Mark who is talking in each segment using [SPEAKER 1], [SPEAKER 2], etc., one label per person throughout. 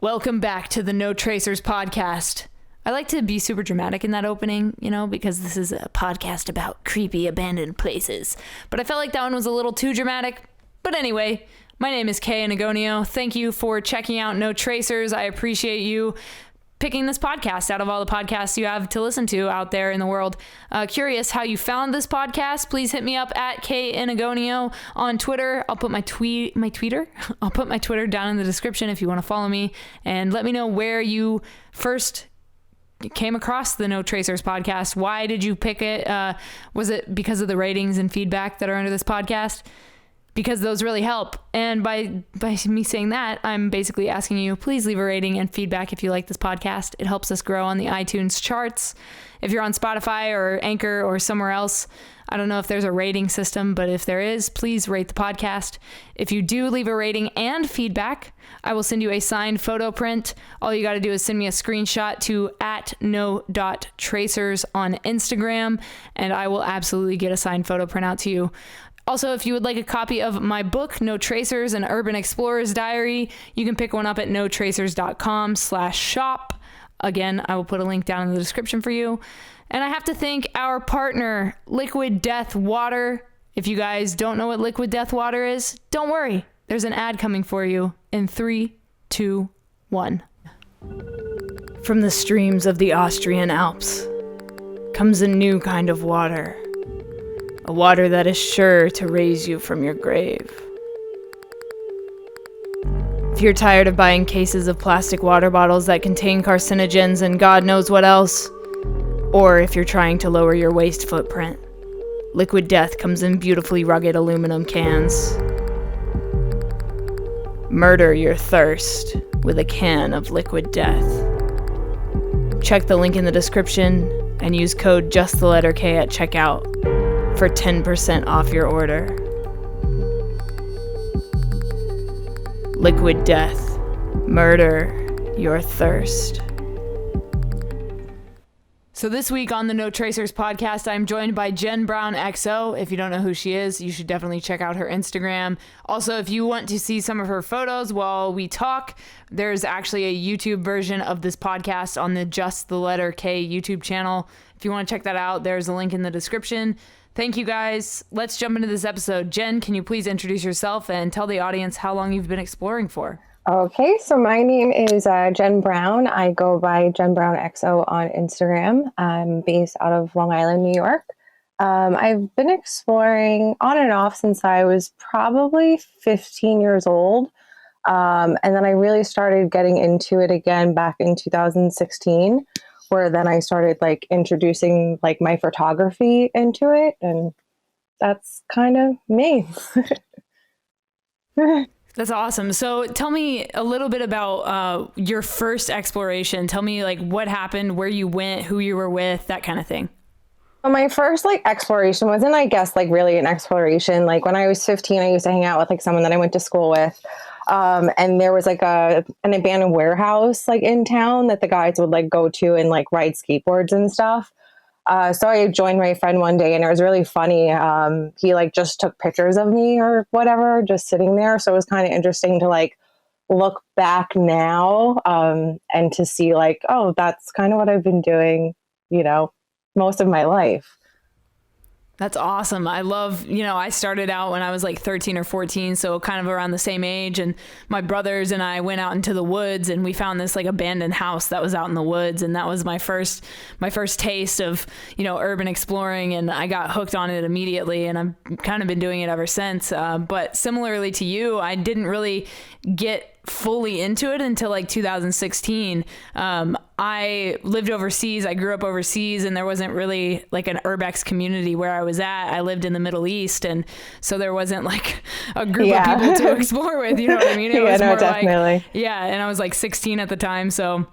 [SPEAKER 1] Welcome back to the No Tracers podcast. I like to be super dramatic in that opening, because this is a podcast about creepy abandoned places. But I felt like that one was a little too dramatic. But anyway, my name is Kay Anagonio. Thank you for checking out No Tracers. I appreciate you picking this podcast out of all the podcasts you have to listen to out there in the world. Curious how you found this podcast? Please hit me up at Kay Anagonio on Twitter. I'll put my Twitter. I'll put my Twitter down in the description if you want to follow me, and let me know where you first came across the No Tracers podcast. Why did you pick it? Was it because of the ratings and feedback that are under this podcast? Because those really help. And by me saying that, I'm basically asking you, please leave a rating and feedback if you like this podcast. It helps us grow on the iTunes charts. If you're on Spotify or Anchor or somewhere else, I don't know if there's a rating system, but if there is, please rate the podcast. If you do leave a rating and feedback, I will send you a signed photo print. All you got to do is send me a screenshot to @no.tracers on Instagram, and I will absolutely get a signed photo print out to you. Also, if you would like a copy of my book, No Tracers, an Urban Explorer's Diary, you can pick one up at notracers.com/shop. Again, I will put a link down in the description for you. And I have to thank our partner, Liquid Death Water. If you guys don't know what Liquid Death Water is, don't worry. There's an ad coming for you in 3, 2, 1. From the streams of the Austrian Alps comes a new kind of water. A water that is sure to raise you from your grave. If you're tired of buying cases of plastic water bottles that contain carcinogens and God knows what else, or if you're trying to lower your waste footprint, Liquid Death comes in beautifully rugged aluminum cans. Murder your thirst with a can of Liquid Death. Check the link in the description and use code JustTheLetterK at checkout for 10% off your order. Liquid Death. Murder your thirst. So this week on the No Tracers podcast, I'm joined by JennBrownXO. If you don't know who she is, you should definitely check out her Instagram. Also, if you want to see some of her photos while we talk, there's actually a YouTube version of this podcast on the Just the Letter K YouTube channel. If you want to check that out, there's a link in the description. Thank you guys. Let's jump into this episode. Jenn, can you please introduce yourself and tell the audience how long you've been exploring for?
[SPEAKER 2] Okay, so my name is Jenn Brown. I go by JennBrownXO on Instagram. I'm based out of Long Island, New York. I've been exploring on and off since I was probably 15 years old. And then I really started getting into it again back in 2016, where then I started introducing my photography into it. And that's kind of me.
[SPEAKER 1] That's awesome. So tell me a little bit about your first exploration. Tell me what happened, where you went, who you were with, that kind of thing.
[SPEAKER 2] Well, my first exploration wasn't, really an exploration. When I was 15, I used to hang out with someone that I went to school with. And there was an abandoned warehouse in town that the guys would go to and ride skateboards and stuff. So I joined my friend one day and it was really funny. He just took pictures of me or whatever, just sitting there. So it was kind of interesting to look back now and to see oh, that's kind of what I've been doing, most of my life.
[SPEAKER 1] That's awesome. I love, I started out when I was 13 or 14, so kind of around the same age. And my brothers and I went out into the woods and we found this abandoned house that was out in the woods. And that was my first taste of, urban exploring. And I got hooked on it immediately. And I've kind of been doing it ever since. But similarly to you, I didn't really get fully into it until 2016. I lived overseas. I grew up overseas and there wasn't really an Urbex community where I was at. I lived in the Middle East. And so there wasn't a group of people to explore with, you know what I mean? It was more
[SPEAKER 2] definitely.
[SPEAKER 1] And I was 16 at the time. So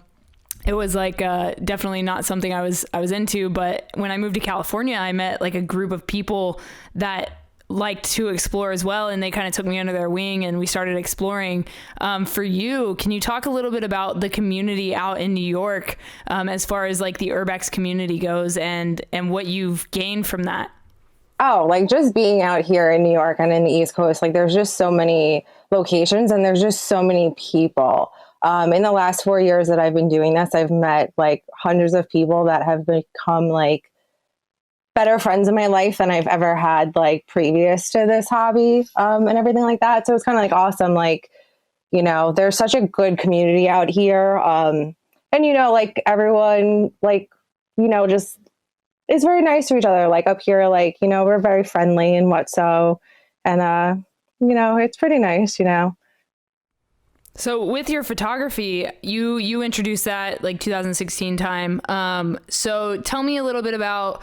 [SPEAKER 1] it was definitely not something I was into. But when I moved to California, I met a group of people that liked to explore as well, and they kind of took me under their wing and we started exploring. For you, can you talk a little bit about the community out in New York as far as the Urbex community goes and what you've gained from that?
[SPEAKER 2] Oh, just being out here in New York and in the East Coast, there's just so many locations and there's just so many people. In the last 4 years that I've been doing this, I've met like hundreds of people that have become like better friends in my life than I've ever had like previous to this hobby, and everything like that. So it's kind of like awesome. Like, there's such a good community out here. And, like everyone, like, just is very nice to each other. Like up here, like, we're very friendly and whatso. And, it's pretty nice.
[SPEAKER 1] So with your photography, you introduced that like 2016 time. So tell me a little bit about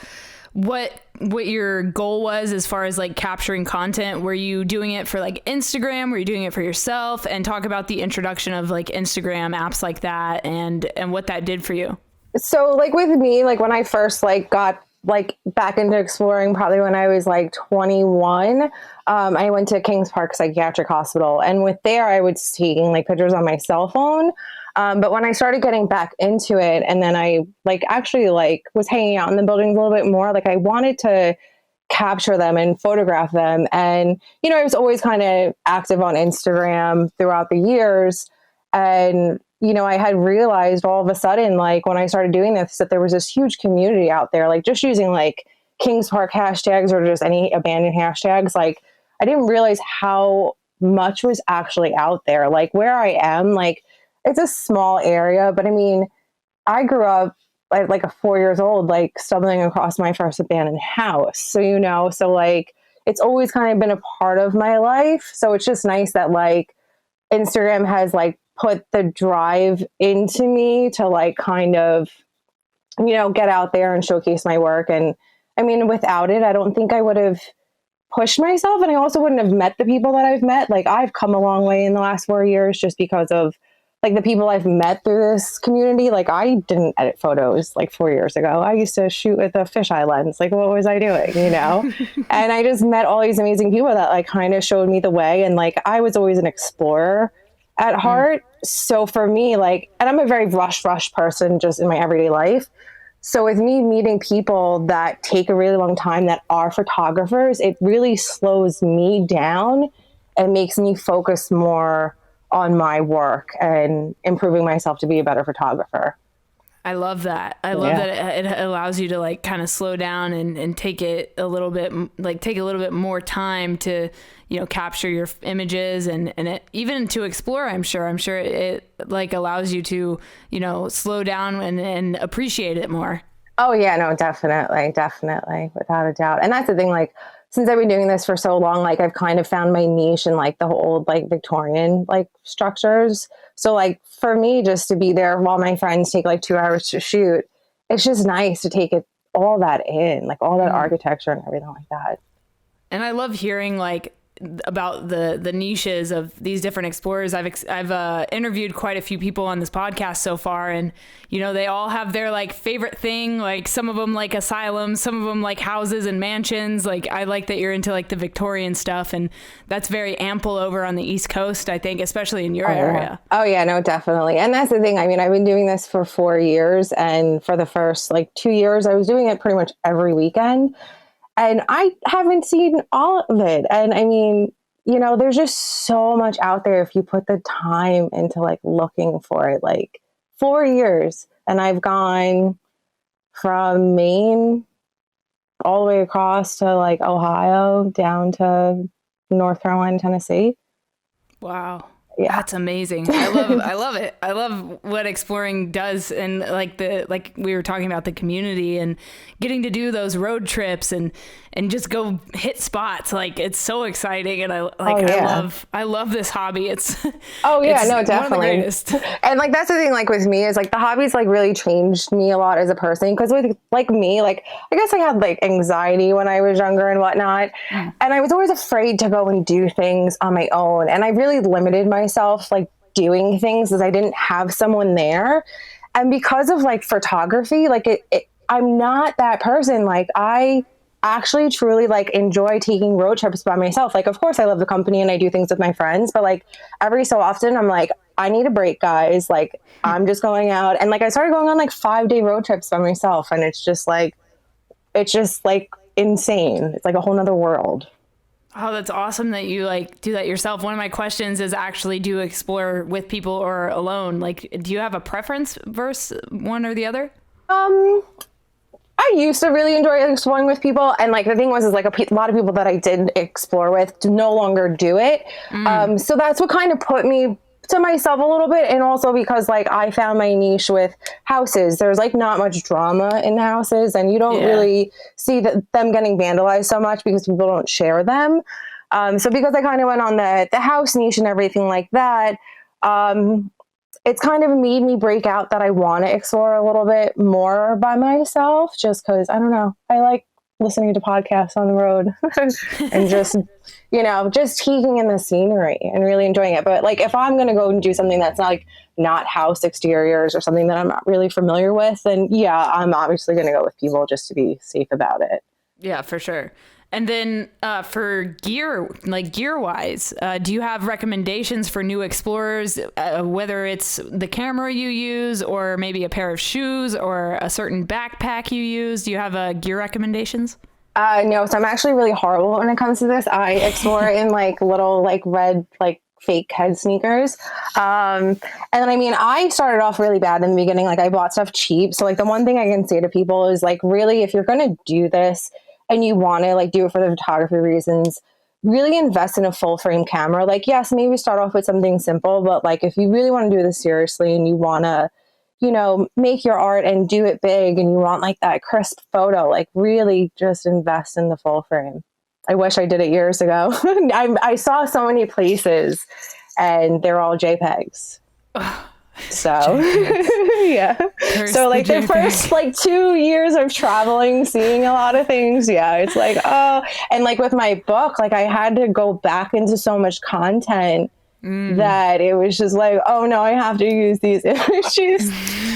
[SPEAKER 1] what your goal was as far as like capturing content. Were you doing it for like Instagram? Were you doing it for yourself? And talk about the introduction of like Instagram apps like that and what that did for you.
[SPEAKER 2] So like with me, like when I first like got like back into exploring, probably when I was like 21, I went to Kings Park Psychiatric Hospital, and with there I was taking like pictures on my cell phone. But when I started getting back into it, and then I like actually like was hanging out in the buildings a little bit more, like I wanted to capture them and photograph them. And, I was always kind of active on Instagram throughout the years. And, I had realized all of a sudden, like when I started doing this, that there was this huge community out there, like just using like Kings Park hashtags or just any abandoned hashtags. Like I didn't realize how much was actually out there. Like where I am, like it's a small area, but I mean, I grew up like 4 years old, like stumbling across my first abandoned house. So, so like it's always kind of been a part of my life. So it's just nice that like Instagram has like put the drive into me to like kind of, get out there and showcase my work. And I mean, without it, I don't think I would have pushed myself. And I also wouldn't have met the people that I've met. Like I've come a long way in the last 4 years just because of like the people I've met through this community. Like I didn't edit photos like 4 years ago. I used to shoot with a fisheye lens. Like what was I doing, And I just met all these amazing people that like kind of showed me the way. And like I was always an explorer at heart. So for me, like, and I'm a very rush person just in my everyday life. So with me meeting people that take a really long time that are photographers, it really slows me down and makes me focus more on my work and improving myself to be a better photographer.
[SPEAKER 1] I love that. I love that it allows you to like kind of slow down and take it a little bit, like take a little bit more time to, capture your images and it, even to explore, I'm sure it like allows you to, slow down and appreciate it more.
[SPEAKER 2] Oh yeah, no, definitely. Without a doubt. And that's the thing, like, since I've been doing this for so long, like I've kind of found my niche in like the whole old like Victorian like structures. So like for me, just to be there while my friends take like 2 hours to shoot, it's just nice to take it all that in, like all that architecture and everything like that. And
[SPEAKER 1] I love hearing like about the niches of these different explorers. I've interviewed quite a few people on this podcast so far, and they all have their like favorite thing. Like some of them like asylums, some of them like houses and mansions. Like I like that you're into like the Victorian stuff, and that's very ample over on the East Coast, I think, especially in your area.
[SPEAKER 2] Oh yeah, no, definitely. And that's the thing. I mean, I've been doing this for 4 years, and for the first like 2 years, I was doing it pretty much every weekend. And I haven't seen all of it. And I mean, there's just so much out there if you put the time into like looking for it. Like 4 years. And I've gone from Maine all the way across to like Ohio down to North Carolina, Tennessee.
[SPEAKER 1] Wow.
[SPEAKER 2] Yeah.
[SPEAKER 1] That's amazing. I love it. I love what exploring does, and like we were talking about the community and getting to do those road trips and just go hit spots. Like it's so exciting, and I love this hobby. It's
[SPEAKER 2] no, definitely. And like that's the thing, like with me is like the hobby's like really changed me a lot as a person, because with like me, like I guess I had like anxiety when I was younger and whatnot, and I was always afraid to go and do things on my own, and I really limited myself like doing things as I didn't have someone there. And because of like photography, like I'm not that person. Like I actually truly like enjoy taking road trips by myself. Like, of course I love the company and I do things with my friends, but like every so often I'm like, I need a break, guys. Like I'm just going out. And like, I started going on like 5-day road trips by myself. And it's just like insane. It's like a whole nother world.
[SPEAKER 1] Oh, that's awesome that you like do that yourself. One of my questions is actually, do you explore with people or alone? Like, do you have a preference versus one or the other?
[SPEAKER 2] I used to really enjoy exploring with people, and like the thing was, is like a lot of people that I did explore with no longer do it. So that's what kind of put me to myself a little bit, and also because like I found my niche with houses. There's like not much drama in the houses, and you don't really see them getting vandalized so much because people don't share them. So because I kind of went on the house niche and everything like that, it's kind of made me break out that I want to explore a little bit more by myself, just because, I don't know, I like listening to podcasts on the road and just, just taking in the scenery and really enjoying it. But like, if I'm going to go and do something that's not house exteriors or something that I'm not really familiar with, then yeah, I'm obviously going to go with people just to be safe about it.
[SPEAKER 1] Yeah, for sure. And then for gear, like gear-wise, do you have recommendations for new explorers, whether it's the camera you use or maybe a pair of shoes or a certain backpack you use? Do you have gear recommendations?
[SPEAKER 2] No, so I'm actually really horrible when it comes to this. I explore in like little like red like fake head sneakers. And then, I mean, I started off really bad in the beginning. Like I bought stuff cheap. So like the one thing I can say to people is like, really, if you're going to do this, and you want to like do it for the photography reasons, really invest in a full frame camera. Like, yes, maybe start off with something simple, but like if you really want to do this seriously and you want to, make your art and do it big and you want like that crisp photo, like really just invest in the full frame. I wish I did it years ago. I saw so many places and they're all JPEGs. So yeah. So like the first like 2 years of traveling, seeing a lot of things, it's like, and like with my book, like I had to go back into so much content that it was just like, oh no, I have to use these images.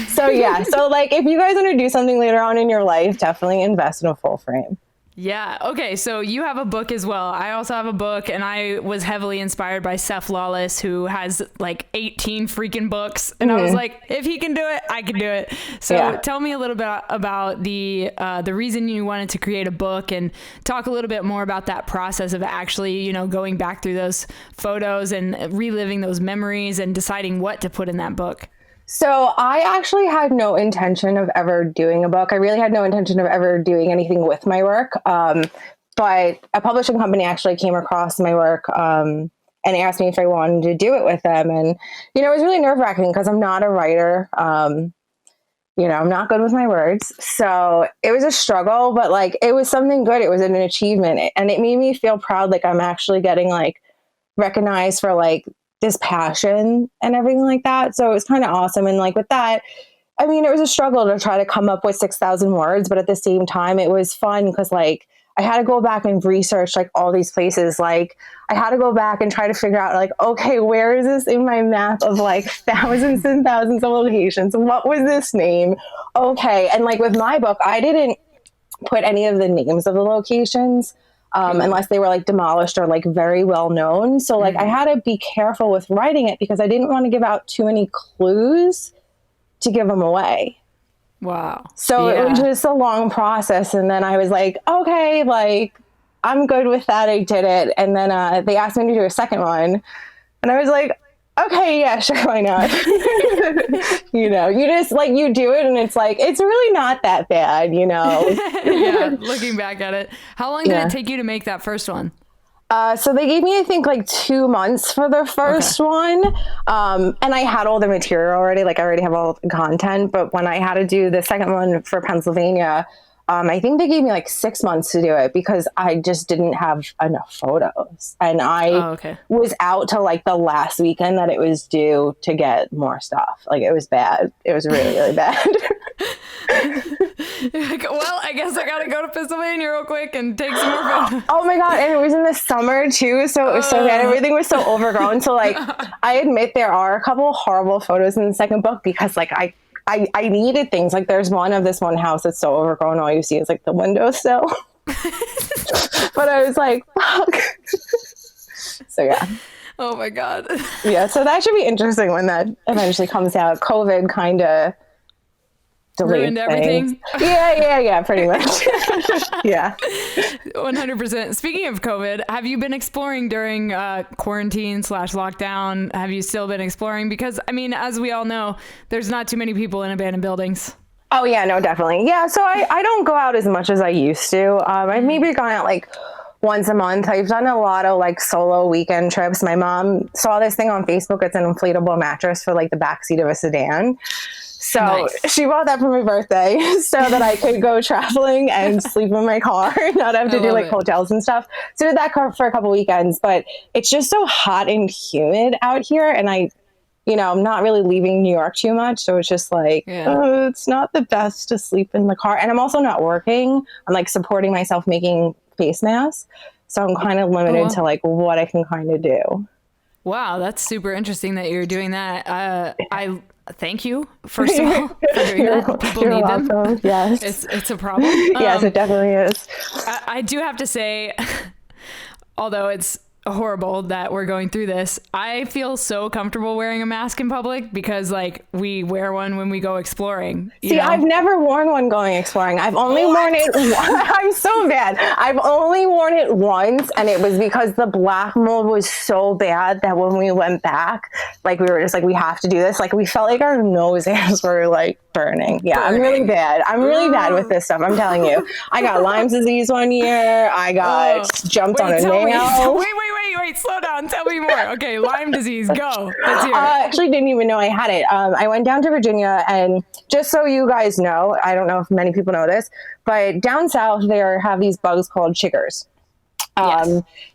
[SPEAKER 2] So yeah, so like if you guys want to do something later on in your life, definitely invest in a full frame.
[SPEAKER 1] Yeah. Okay. So you have a book as well. I also have a book, and I was heavily inspired by Seth Lawless, who has like 18 freaking books. And I was like, if he can do it, I can do it. So tell me a little bit about the reason you wanted to create a book, and talk a little bit more about that process of actually, going back through those photos and reliving those memories and deciding what to put in that book.
[SPEAKER 2] So I actually had no intention of ever doing a book. I really had no intention of ever doing anything with my work. But a publishing company actually came across my work and asked me if I wanted to do it with them. And, it was really nerve-wracking because I'm not a writer. I'm not good with my words. So it was a struggle, but like it was something good. It was an achievement. And it made me feel proud, like I'm actually getting like recognized for like this passion and everything like that. So it was kind of awesome. And like with that, I mean, it was a struggle to try to come up with 6,000 words, but at the same time, it was fun because like I had to go back and research like all these places. Like I had to go back and try to figure out like, okay, where is this in my map of like thousands and thousands of locations? What was this name? Okay. And like with my book, I didn't put any of the names of the locations unless they were like demolished or like very well known. So like I had to be careful with writing it because I didn't want to give out too many clues to give them away.
[SPEAKER 1] Wow.
[SPEAKER 2] So it was just a long process. And then I was like, okay, like I'm good with that. I did it. And then they asked me to do a second one. And I was like, okay, yeah, sure, why not? You just like, you do it and it's like, it's really not that bad,
[SPEAKER 1] Yeah, looking back at it. How long did it take you to make that first one?
[SPEAKER 2] So they gave me, I think, like 2 months for the first one. And I had all the material already. Like I already have all the content. But when I had to do the second one for Pennsylvania, I think they gave me like 6 months to do it because I just didn't have enough photos. And I was out till like the last weekend that it was due to get more stuff. Like it was bad. It was really, really bad.
[SPEAKER 1] Like, well, I guess I gotta go to Pennsylvania real quick and take some more photos.
[SPEAKER 2] Oh my God. And it was in the summer too. So it was so bad. Everything was so overgrown. So like, I admit there are a couple horrible photos in the second book because like I needed things. Like there's one of this one house that's so overgrown. All you see is like the windowsill. But I was like, fuck. So yeah.
[SPEAKER 1] Oh my God.
[SPEAKER 2] Yeah. So that should be interesting when that eventually comes out. COVID kind of ruined everything. Yeah, pretty much. Yeah.
[SPEAKER 1] 100%. Speaking of COVID, have you been exploring during quarantine/lockdown? Have you still been exploring? Because, I mean, as we all know, there's not too many people in abandoned buildings.
[SPEAKER 2] Oh, yeah, no, definitely. Yeah, so I don't go out as much as I used to. I've maybe gone out like once a month. I've done a lot of like solo weekend trips. My mom saw this thing on Facebook. It's an inflatable mattress for like the backseat of a sedan. So
[SPEAKER 1] Nice.
[SPEAKER 2] she bought that for my birthday so that I could go traveling and sleep in my car, not have to do like hotels and stuff. So I did that for a couple weekends, but it's just so hot and humid out here. And I'm not really leaving New York too much. So it's just like, it's not the best to sleep in the car. And I'm also not working. I'm like supporting myself making face masks. So I'm kind of limited to like what I can kind of do.
[SPEAKER 1] Wow, that's super interesting that you're doing that. I thank you, first of all, for doing that. People need
[SPEAKER 2] welcome.
[SPEAKER 1] them.
[SPEAKER 2] Yes.
[SPEAKER 1] It's a problem.
[SPEAKER 2] Yes, it definitely is.
[SPEAKER 1] I do have to say, although it's horrible that we're going through this, I feel so comfortable wearing a mask in public because like we wear one when we go exploring.
[SPEAKER 2] See, I've never worn one going exploring. I've only worn it. I'm so bad. I've only worn it once, and it was because the black mold was so bad that when we went back, like we were just like, we have to do this. Like we felt like our nose hairs were like burning. Yeah, I'm really bad. I'm really bad with this stuff. I'm telling you. I got Lyme disease one year. I got jumped on a nail.
[SPEAKER 1] Wait, slow down. Tell me more. Okay, Lyme disease, go. Let's hear it.
[SPEAKER 2] I actually didn't even know I had it. I went down to Virginia, and just so you guys know, I don't know if many people know this, but down south they have these bugs called chiggers.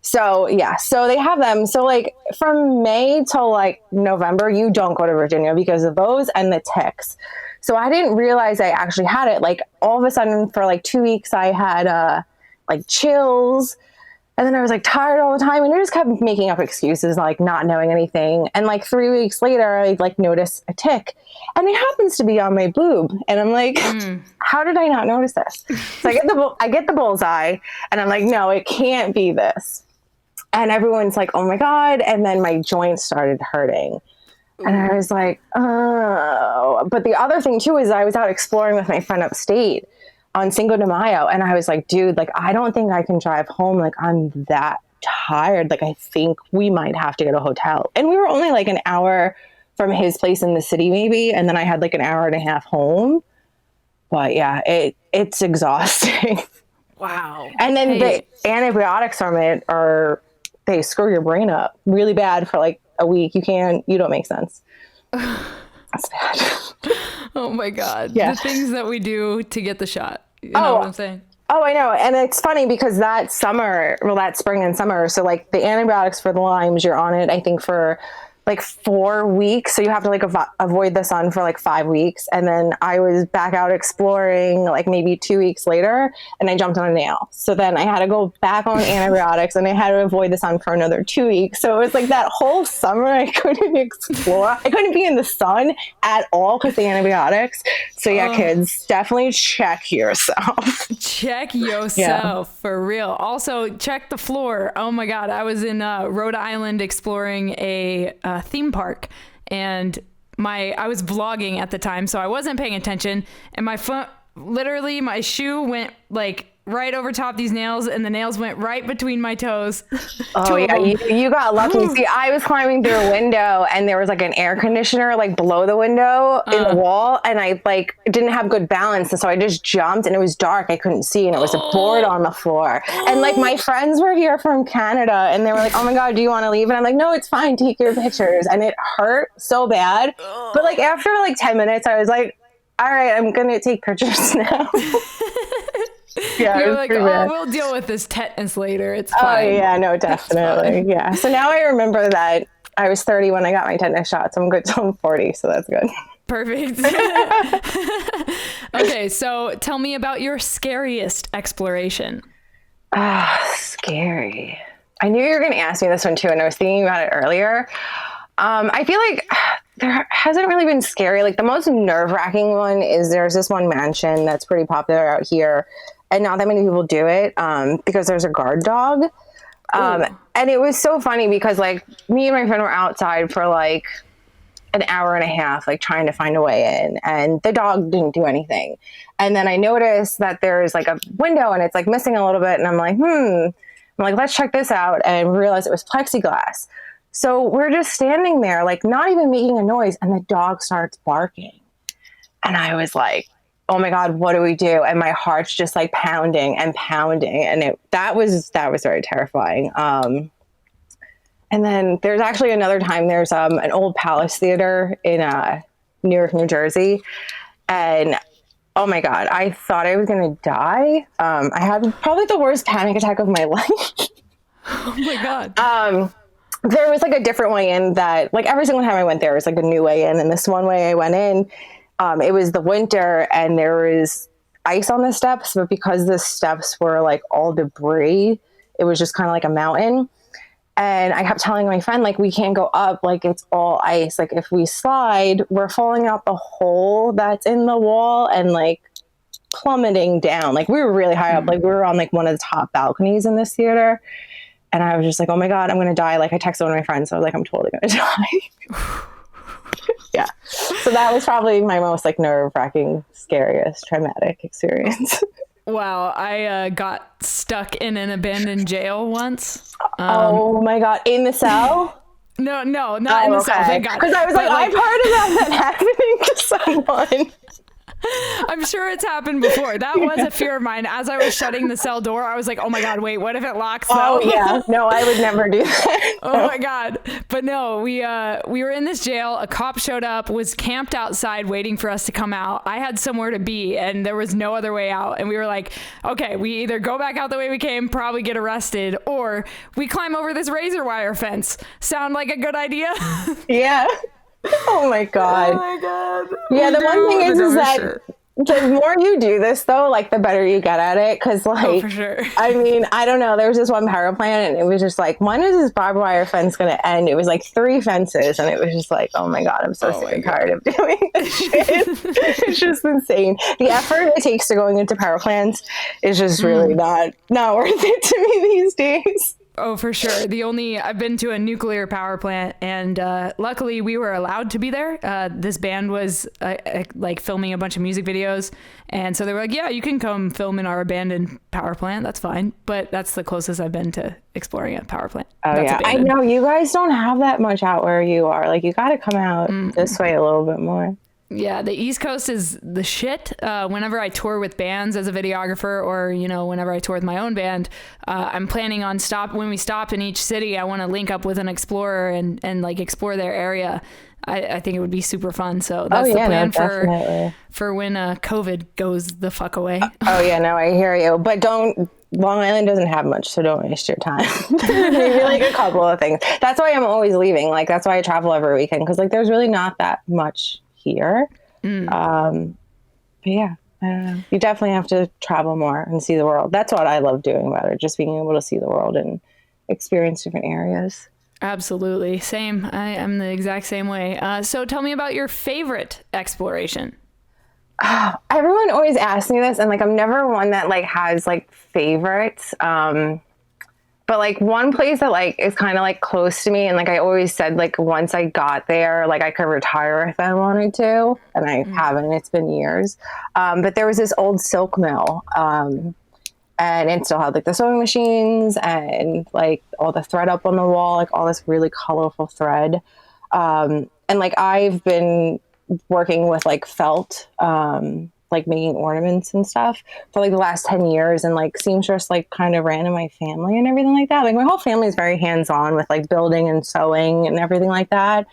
[SPEAKER 2] So they have them. So like from May till like November, you don't go to Virginia because of those and the ticks. So I didn't realize I actually had it. Like all of a sudden for like 2 weeks, I had like chills. And then I was like tired all the time, and I just kept making up excuses, like not knowing anything. And like 3 weeks later, I like noticed a tick, and it happens to be on my boob. And I'm like, how did I not notice this? So I get the bullseye, and I'm like, no, it can't be this. And everyone's like, oh my God. And then my joints started hurting. And I was like, oh. But the other thing too is I was out exploring with my friend upstate on Cinco de Mayo. And I was like, dude, like, I don't think I can drive home. Like, I'm that tired. Like, I think we might have to get a hotel. And we were only like an hour from his place in the city, maybe. And then I had like an hour and a half home. But yeah, it's exhausting.
[SPEAKER 1] Wow.
[SPEAKER 2] And then the antibiotics from it they screw your brain up really bad for like a week. You don't make sense. That's bad.
[SPEAKER 1] Oh my God.
[SPEAKER 2] Yeah.
[SPEAKER 1] The things that we do to get the shot. You know what I'm saying?
[SPEAKER 2] Oh, I know. And it's funny because that spring and summer, so like the antibiotics for the Lymes, you're on it, I think for like 4 weeks. So you have to like avoid the sun for like 5 weeks. And then I was back out exploring like maybe 2 weeks later, and I jumped on a nail. So then I had to go back on antibiotics, and I had to avoid the sun for another 2 weeks. So it was like that whole summer I couldn't explore. I couldn't be in the sun at all because the antibiotics. So yeah, kids, definitely check yourself.
[SPEAKER 1] Check yourself for real. Also check the floor. Oh my God. I was in Rhode Island exploring a theme park, and I was vlogging at the time, so I wasn't paying attention, and my shoe went like right over top these nails, and the nails went right between my toes.
[SPEAKER 2] Oh yeah, you got lucky. See, I was climbing through a window, and there was like an air conditioner like below the window in the wall, and I like didn't have good balance, and so I just jumped, and it was dark, I couldn't see, and it was a board on the floor. And like my friends were here from Canada, and they were like, oh my God, do you want to leave? And I'm like, no, it's fine, take your pictures. And it hurt so bad, but like after like 10 minutes I was like, all right, I'm gonna take pictures now. Yeah,
[SPEAKER 1] you're like, we'll deal with this tetanus later. It's fine.
[SPEAKER 2] Oh yeah, no, definitely. Yeah. So now I remember that I was 30 when I got my tetanus shot, so I'm good till I'm 40, so that's good.
[SPEAKER 1] Perfect. Okay, so tell me about your scariest exploration.
[SPEAKER 2] Scary. I knew you were going to ask me this one too, and I was thinking about it earlier. I feel like there hasn't really been scary. Like the most nerve-wracking one is there's this one mansion that's pretty popular out here, and not that many people do it because there's a guard dog. And it was so funny because like me and my friend were outside for like an hour and a half, like trying to find a way in, and the dog didn't do anything. And then I noticed that there's like a window and it's like missing a little bit. And I'm like, let's check this out. And realized it was plexiglass. So we're just standing there, like not even making a noise. And the dog starts barking. And I was like, oh my God, what do we do? And my heart's just like pounding and pounding. And that was very terrifying. And then there's actually another time, there's an old Palace Theater in Newark, New Jersey. And oh my God, I thought I was going to die. I had probably the worst panic attack of my life.
[SPEAKER 1] Oh my God.
[SPEAKER 2] There was like a different way in that, like every single time I went there was like a new way in. And this one way I went in, it was the winter and there was ice on the steps, but because the steps were like all debris, it was just kind of like a mountain. And I kept telling my friend, like, we can't go up, like it's all ice. Like if we slide, we're falling out the hole that's in the wall and like plummeting down. Like we were really high up, like we were on like one of the top balconies in this theater. And I was just like, oh my God, I'm going to die. Like I texted one of my friends. So I was like, I'm totally going to die. Yeah. So that was probably my most like nerve-wracking, scariest, traumatic experience.
[SPEAKER 1] Wow. I got stuck in an abandoned jail once.
[SPEAKER 2] Oh my God. In the cell?
[SPEAKER 1] No, not in the cell. Thank God.
[SPEAKER 2] Because I was like, I've heard about that happening to someone.
[SPEAKER 1] I'm sure it's happened before. That was a fear of mine. As I was shutting the cell door, I was like, oh my God, wait, what if it locks though?
[SPEAKER 2] Oh yeah. No, I would never do that.
[SPEAKER 1] Oh my God. But no, we were in this jail. A cop showed up, was camped outside waiting for us to come out. I had somewhere to be and there was no other way out. And we were like, okay, we either go back out the way we came, probably get arrested, or we climb over this razor wire fence. Sound like a good idea?
[SPEAKER 2] Yeah. Oh my God.
[SPEAKER 1] Oh my God.
[SPEAKER 2] Yeah, the one thing is that the more you do this though, like the better you get at it. Cause like,
[SPEAKER 1] for sure.
[SPEAKER 2] I mean, I don't know. There was this one power plant and it was just like, when is this barbed wire fence going to end? It was like 3 fences and it was just like, oh my God, I'm so sick and tired of doing this shit. It's just insane. The effort it takes to going into power plants is just really not worth it to me these days.
[SPEAKER 1] Oh, for sure. I've been to a nuclear power plant and luckily we were allowed to be there. This band was like filming a bunch of music videos. And so they were like, yeah, you can come film in our abandoned power plant. That's fine. But that's the closest I've been to exploring a power plant.
[SPEAKER 2] Oh,
[SPEAKER 1] that's
[SPEAKER 2] yeah.
[SPEAKER 1] abandoned.
[SPEAKER 2] I know you guys don't have that much out where you are. Like you got to come out this way a little bit more.
[SPEAKER 1] Yeah, the East Coast is the shit. Whenever I tour with bands as a videographer or, whenever I tour with my own band, I'm planning on when we stop in each city, I want to link up with an explorer and like explore their area. I think it would be super fun. So that's the plan for when COVID goes the fuck away.
[SPEAKER 2] Oh, yeah, no, I hear you. But Long Island doesn't have much, so don't waste your time. Maybe like a couple of things. That's why I'm always leaving. Like, that's why I travel every weekend because like there's really not that much here. But yeah, I don't know. You definitely have to travel more and see the world. That's what I love doing about it, just being able to see the world and experience different areas.
[SPEAKER 1] Absolutely. Same. I'm the exact same way. So tell me about your favorite exploration.
[SPEAKER 2] Everyone always asks me this and like I'm never one that like has like favorites. But like one place that like is kind of like close to me and like I always said like once I got there like I could retire if I wanted to, and I haven't. It's been years. But there was this old silk mill and it still had like the sewing machines and like all the thread up on the wall, like all this really colorful thread. And like I've been working with like felt, like making ornaments and stuff for like the last 10 years. And like seamstress like kind of ran in my family and everything like that. Like my whole family is very hands-on with like building and sewing and everything like that.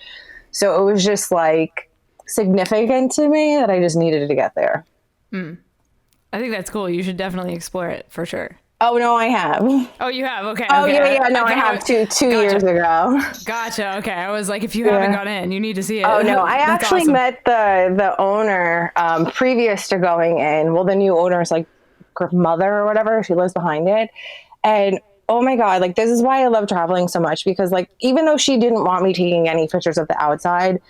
[SPEAKER 2] So it was just like significant to me that I just needed to get there.
[SPEAKER 1] I think that's cool. You should definitely explore it for sure.
[SPEAKER 2] Oh, no, I have.
[SPEAKER 1] Oh, you have? Okay.
[SPEAKER 2] Oh,
[SPEAKER 1] okay.
[SPEAKER 2] yeah. No, I have two years ago.
[SPEAKER 1] Gotcha. Okay. I was like, if you haven't gone in, you need to see it.
[SPEAKER 2] Oh, no. I actually met the owner previous to going in. Well, the new owner's like mother or whatever. She lives behind it. And oh my God, like this is why I love traveling so much because like, even though she didn't want me taking any pictures of the outside,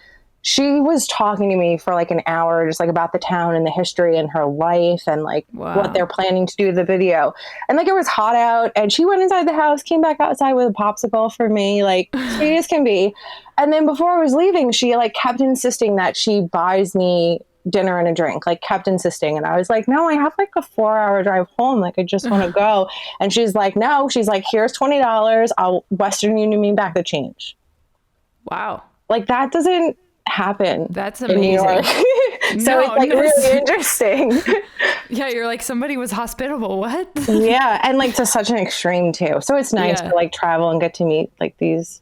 [SPEAKER 2] she was talking to me for like an hour, just like about the town and the history and her life and like what they're planning to do to the video. And like, it was hot out and she went inside the house, came back outside with a popsicle for me, like sweet as can be. And then before I was leaving, she like kept insisting that she buys me dinner and a drink, like kept insisting. And I was like, no, I have like a 4-hour drive home. Like, I just want to go. And she's like, no, she's like, here's $20. I'll Western Union me back the change.
[SPEAKER 1] Wow.
[SPEAKER 2] Like, that doesn't happen.
[SPEAKER 1] That's amazing.
[SPEAKER 2] So it's like really interesting.
[SPEAKER 1] Yeah, you're like, somebody was hospitable. What?
[SPEAKER 2] Yeah, and like to such an extreme too. So it's nice to like travel and get to meet like these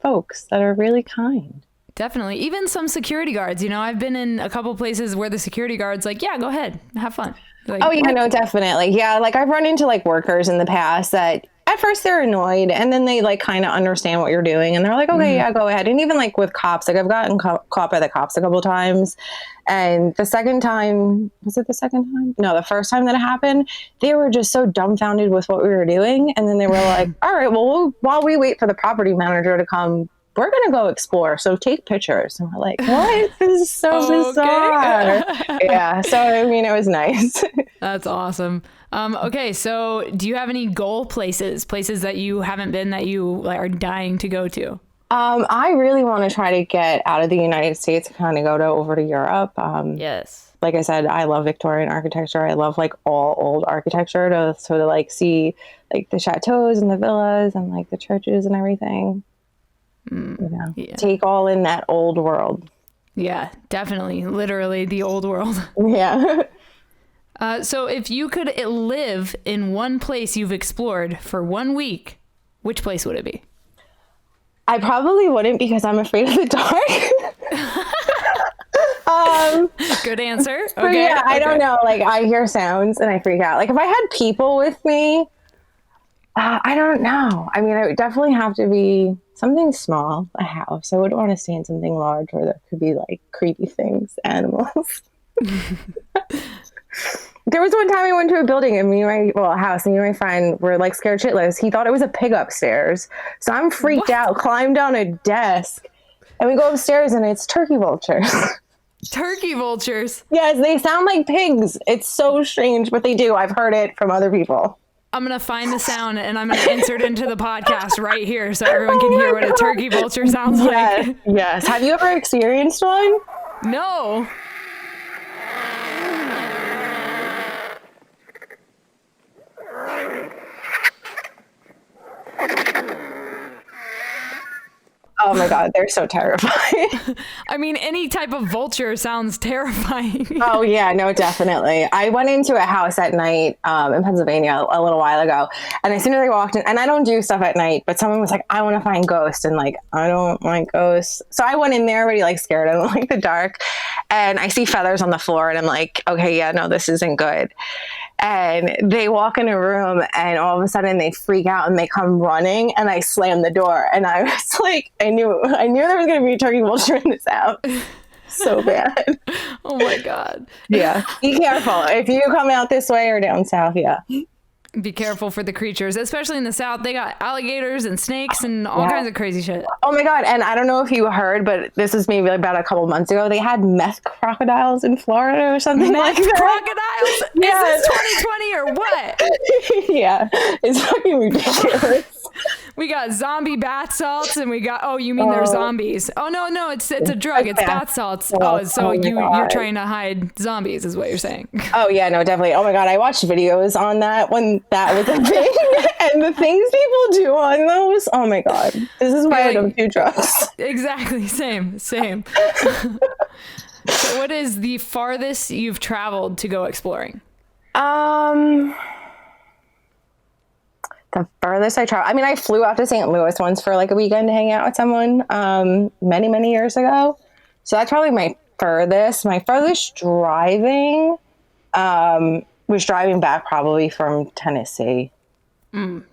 [SPEAKER 2] folks that are really kind.
[SPEAKER 1] Definitely. Even some security guards, you know, I've been in a couple places where the security guard's like, yeah, go ahead, have fun. Like,
[SPEAKER 2] oh yeah, no, definitely. Yeah, like I've run into like workers in the past that at first they're annoyed and then they like kind of understand what you're doing and they're like, okay, yeah, go ahead. And even like with cops, like I've gotten caught by the cops a couple of times. And the second time, was it the second time? No, the first time that it happened, they were just so dumbfounded with what we were doing. And then they were like, all right, well, while we wait for the property manager to come, we're going to go explore. So take pictures. And we're like, what? This is so bizarre. Yeah. So, I mean, it was nice.
[SPEAKER 1] That's awesome. Okay. So do you have any goal places that you haven't been that you are dying to go to?
[SPEAKER 2] I really want to try to get out of the United States and kind of go over to Europe.
[SPEAKER 1] Yes.
[SPEAKER 2] Like I said, I love Victorian architecture. I love like all old architecture to like see like the chateaus and the villas and like the churches and everything. You know, take all in that old world. Yeah,
[SPEAKER 1] definitely. Literally the old world.
[SPEAKER 2] Yeah.
[SPEAKER 1] So if you could live in one place you've explored for 1 week, which place would it be?
[SPEAKER 2] I probably wouldn't because I'm afraid of the dark.
[SPEAKER 1] Good answer. Okay.
[SPEAKER 2] Yeah, I don't know. Like I hear sounds and I freak out. Like if I had people with me, I don't know. I mean, it would definitely have to be something small, a house. I wouldn't want to stay in something large where there could be like creepy things, animals. There was one time I went to a building and a house, and me and my friend were like scared shitless. He thought it was a pig upstairs. So I'm freaked out, climbed down a desk, and we go upstairs and it's turkey vultures.
[SPEAKER 1] Turkey vultures?
[SPEAKER 2] Yes, they sound like pigs. It's so strange, but they do. I've heard it from other people.
[SPEAKER 1] I'm going to find the sound and I'm going to insert it into the podcast right here so everyone can hear what a turkey vulture sounds like.
[SPEAKER 2] Yes. Have you ever experienced one?
[SPEAKER 1] No.
[SPEAKER 2] Oh my God, they're so terrifying.
[SPEAKER 1] I mean, any type of vulture sounds terrifying.
[SPEAKER 2] Oh yeah, no, definitely. I went into a house at night in Pennsylvania a little while ago. And as soon as I walked in, and I don't do stuff at night, but someone was like, I want to find ghosts. And like, I don't like ghosts. So I went in there already like scared. I don't like the dark. And I see feathers on the floor and I'm like, okay, yeah, no, this isn't good. And they walk in a room and all of a sudden they freak out and they come running and I slam the door. And I was like, I knew there was going to be a turkey vulture in this house. So bad.
[SPEAKER 1] Oh my God.
[SPEAKER 2] Yeah. Be careful. If you come out this way or down south, yeah.
[SPEAKER 1] Be careful for the creatures, especially in the South. They got alligators and snakes and all kinds of crazy shit.
[SPEAKER 2] Oh my God. And I don't know if you heard, but this is maybe about a couple months ago. They had meth crocodiles in Florida or something like that.
[SPEAKER 1] Crocodiles? Yes. Is this 2020 or what?
[SPEAKER 2] Yeah. It's fucking ridiculous.
[SPEAKER 1] We got zombie bath salts and we got, you mean they're zombies. Oh, no, it's a drug. It's bath salts. So you're trying to hide zombies is what you're saying.
[SPEAKER 2] Oh yeah, no, definitely. Oh my God. I watched videos on that when that was a thing and the things people do on those. Oh my God. This is why I don't do drugs.
[SPEAKER 1] Exactly. Same. So what is the farthest you've traveled to go exploring?
[SPEAKER 2] The furthest I traveled, I mean, I flew out to St. Louis once for like a weekend to hang out with someone many, many years ago. So that's probably my furthest. My furthest driving was driving back probably from Tennessee.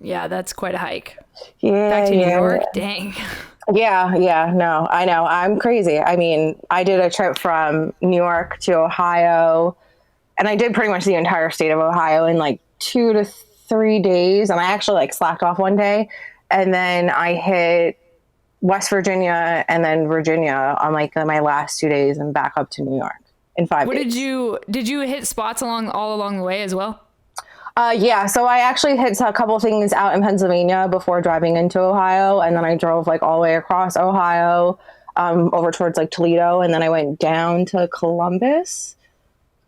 [SPEAKER 1] Yeah, that's quite a hike.
[SPEAKER 2] Yeah,
[SPEAKER 1] back to New York? Dang.
[SPEAKER 2] Yeah, no, I know. I'm crazy. I mean, I did a trip from New York to Ohio, and I did pretty much the entire state of Ohio in like 2 to 3 days. And I actually like slacked off one day. And then I hit West Virginia, and then Virginia on like my last 2 days, and back up to New York in 5 days.
[SPEAKER 1] Did you hit spots all along the way as well?
[SPEAKER 2] Yeah, so I actually hit a couple of things out in Pennsylvania before driving into Ohio, and then I drove like all the way across Ohio, over towards like Toledo, and then I went down to Columbus,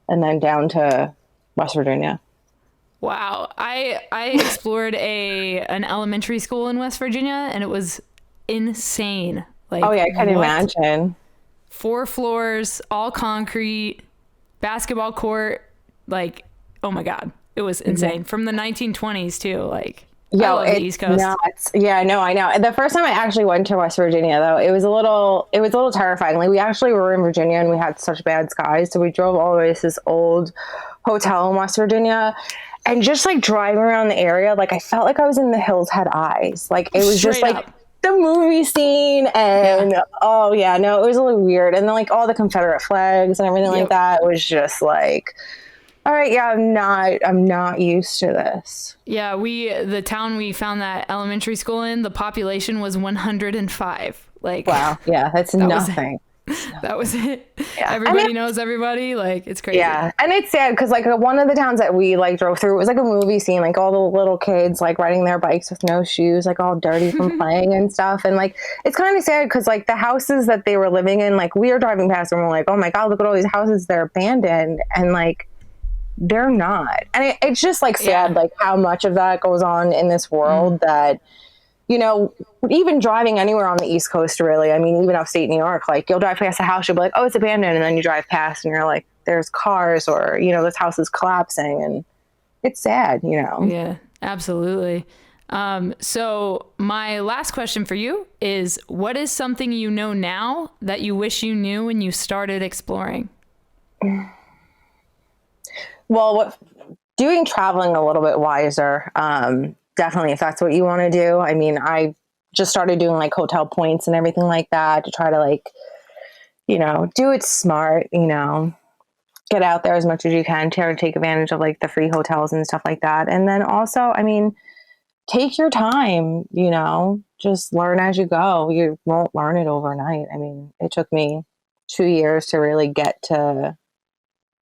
[SPEAKER 2] and then down to West Virginia.
[SPEAKER 1] Wow, I explored an elementary school in West Virginia, and it was insane. Like,
[SPEAKER 2] oh yeah, I can imagine. 4
[SPEAKER 1] floors, all concrete, basketball court, like, oh my God. It was insane. From the 1920s too. Like, I love the East Coast.
[SPEAKER 2] Nuts. Yeah, no, I know. The first time I actually went to West Virginia, though, it was a little terrifying. Like, we actually were in Virginia, and we had such bad skies, so we drove all the way to this old hotel in West Virginia, and just like driving around the area, like I felt like I was in The Hills Had Eyes. Like, it was just like the movie scene, and oh yeah, no, it was a little weird. And then like all the Confederate flags and everything like that was just like, all right, yeah, I'm not used to this. Yeah,
[SPEAKER 1] the town we found that elementary school in, the population was 105. Like,
[SPEAKER 2] wow, yeah, that's nothing.
[SPEAKER 1] That was it. Yeah. Everybody knows everybody. Like, it's crazy.
[SPEAKER 2] Yeah, and it's sad because like one of the towns that we like drove through, it was like a movie scene, like all the little kids like riding their bikes with no shoes, like all dirty from playing and stuff. And like, it's kind of sad because like the houses that they were living in, like we were driving past and we're like, oh my God, look at all these houses, they're abandoned, and like, they're not. And it's just like sad, like how much of that goes on in this world that, you know, even driving anywhere on the East Coast, really, I mean, even upstate New York, like you'll drive past a house, you'll be like, oh, it's abandoned. And then you drive past and you're like, there's cars, or, you know, this house is collapsing, and it's sad, you know?
[SPEAKER 1] Yeah, absolutely. So my last question for you is, what is something you know now that you wish you knew when you started exploring?
[SPEAKER 2] Well, doing traveling a little bit wiser, definitely, if that's what you want to do. I mean, I just started doing like hotel points and everything like that to try to like, you know, do it smart, you know, get out there as much as you can, try to take advantage of like the free hotels and stuff like that. And then also, I mean, take your time, you know, just learn as you go. You won't learn it overnight. I mean, it took me 2 years to really get to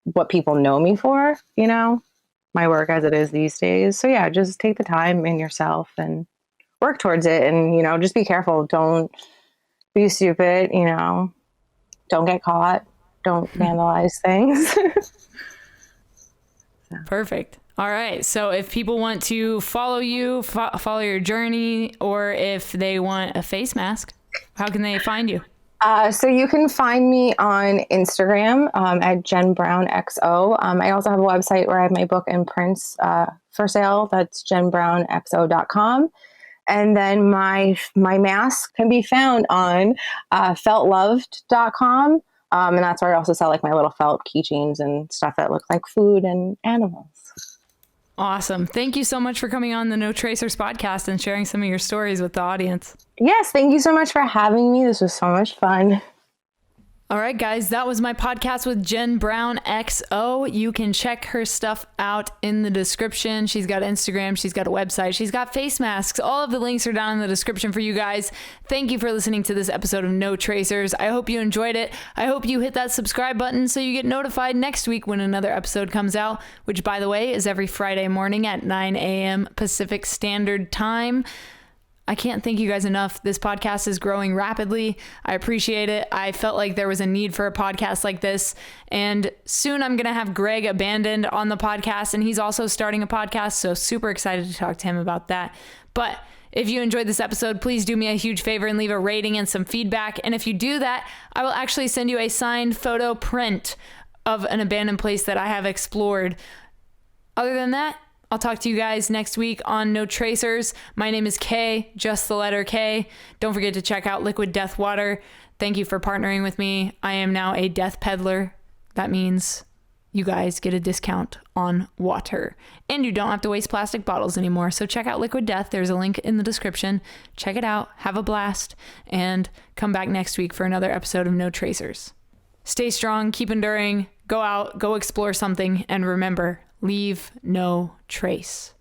[SPEAKER 2] what people know me for, you know, my work as it is these days. So yeah, just take the time in yourself and work towards it. And, you know, just be careful. Don't be stupid, you know, don't get caught. Don't vandalize things.
[SPEAKER 1] Perfect. All right. So if people want to follow you, follow your journey, or if they want a face mask, how can they find you?
[SPEAKER 2] So you can find me on Instagram at JennBrownXO. I also have a website where I have my book and prints for sale. That's JennBrownXO.com. And then my mask can be found on feltloved.com. And that's where I also sell like my little felt keychains and stuff that look like food and animals.
[SPEAKER 1] Awesome. Thank you so much for coming on the No Tracers podcast and sharing some of your stories with the audience.
[SPEAKER 2] Yes, thank you so much for having me. This was so much fun.
[SPEAKER 1] All right, guys, that was my podcast with JennBrownXO. You can check her stuff out in the description. She's got Instagram, she's got a website, she's got face masks. All of the links are down in the description for you guys. Thank you for listening to this episode of No Tracers. I hope you enjoyed it. I hope you hit that subscribe button so you get notified next week when another episode comes out, which, by the way, is every Friday morning at 9 a.m. Pacific Standard Time. I can't thank you guys enough. This podcast is growing rapidly. I appreciate it. I felt like there was a need for a podcast like this. And soon I'm going to have Greg Abandoned on the podcast, and he's also starting a podcast. So super excited to talk to him about that. But if you enjoyed this episode, please do me a huge favor and leave a rating and some feedback. And if you do that, I will actually send you a signed photo print of an abandoned place that I have explored. Other than that, I'll talk to you guys next week on No Tracers. My name is Kay, just the letter K. Don't forget to check out Liquid Death Water. Thank you for partnering with me. I am now a death peddler. That means you guys get a discount on water. And you don't have to waste plastic bottles anymore. So check out Liquid Death. There's a link in the description. Check it out. Have a blast. And come back next week for another episode of No Tracers. Stay strong. Keep enduring. Go out. Go explore something. And remember, leave no trace.